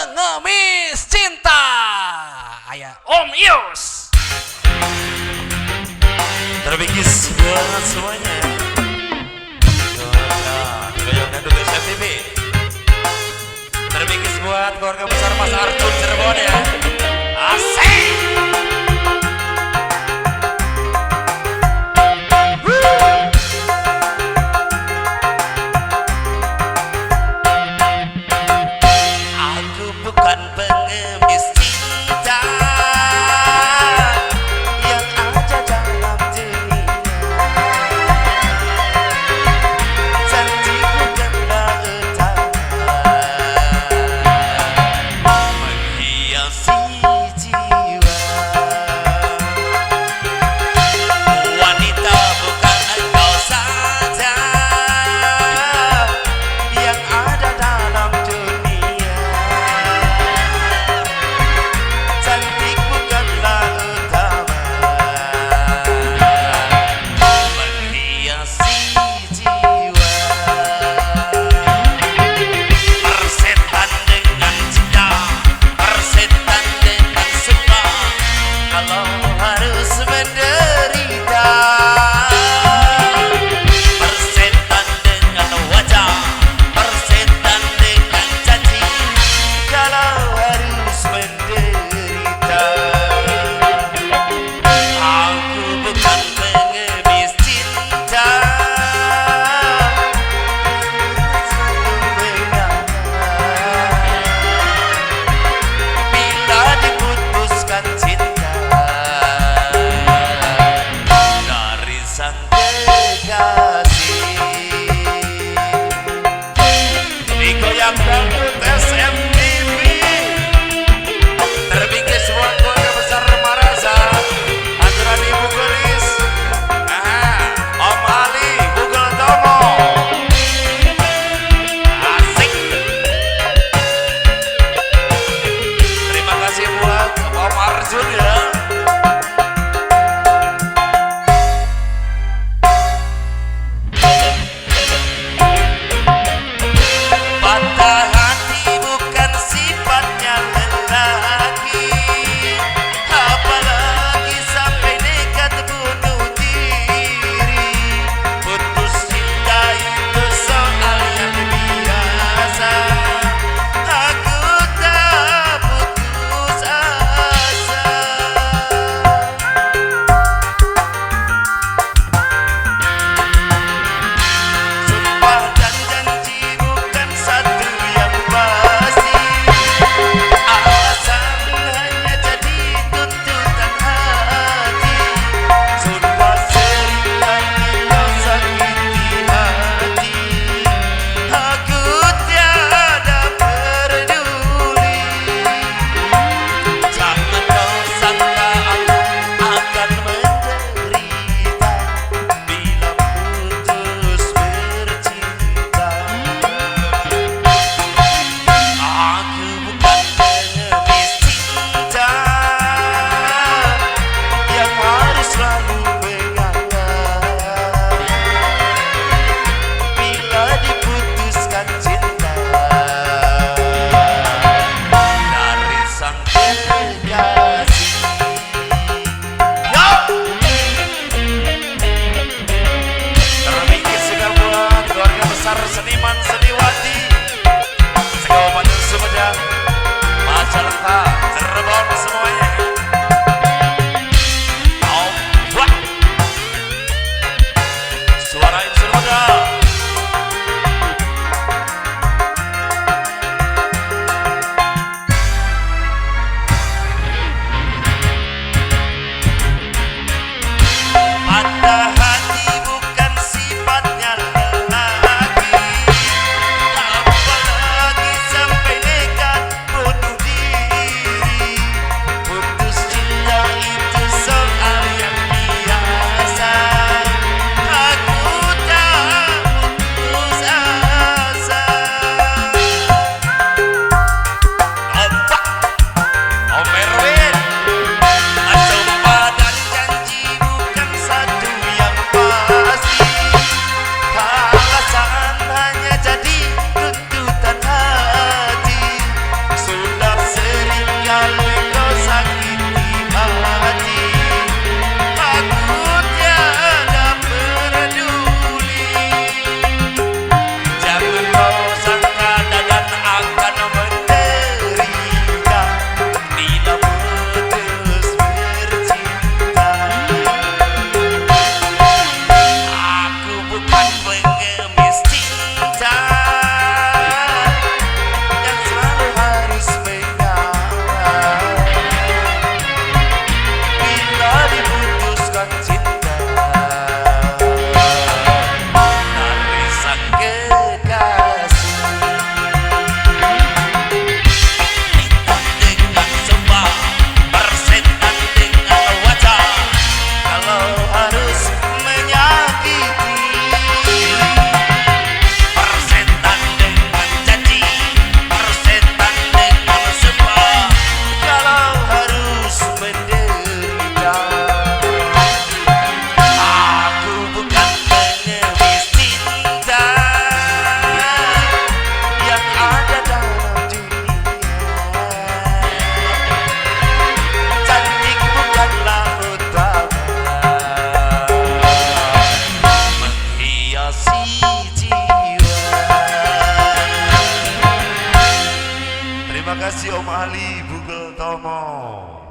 pengemis cinta. Ayah Om Ius. Terbikis buat semuanya. Goyongan dulu TV. Terbikis buat keluarga besar Mas Arjun Cirebon ya. Asik. Aku bukan pengemis cinta yang ada dalam dunia. Janjiku kena utama menghiasi jiwa. Wanita bukan engkau saja yang ada dalam dunia. Cantik bukanlah utama menghiasi jiwa. Persetan dengan cinta, persetan dengan suka, kalau harus menderita. Persetan dengan wajah, persetan dengan janji, kalau harus menderita. Aku bukan pengemis cinta, bila diputuskan cinta dari sang kekasih. Digoyang dangdut SMTV. Terbikis buat keluarga besar Marasa, aturan Ibu Gelis, Om Ali, Google Tomo. Asik. Terima kasih buat Om Arjun ya. Patah hati bukan sifatnya lelaki, apalagi sampai nekat bunuh diri. Putus cinta itu soal yang biasa, aku tak putus asa. Sumpah dan janji bukan satu yang pasti, alasan hanya jadi tuntutan hati. Sumpah seringkali kau sakiti hati, aku tiada peduli. Jangan kau sangka aku akan menderita bila putus bercinta. Aku bukan pengemis cinta yang harus selalu mengalah bila diputuskan cinta dari sang kekasih. Yo! Terbikis juga buat keluarga besar seniman seniwati Kabupaten Sumedang, Majalengka, Cirebon semuanya. Wah, suara insur muda. Patah hati bukan sifatnya lelaki, apalagi sampai nekat bunuh diri. Terima kasih Om Ali Bugel Tomo.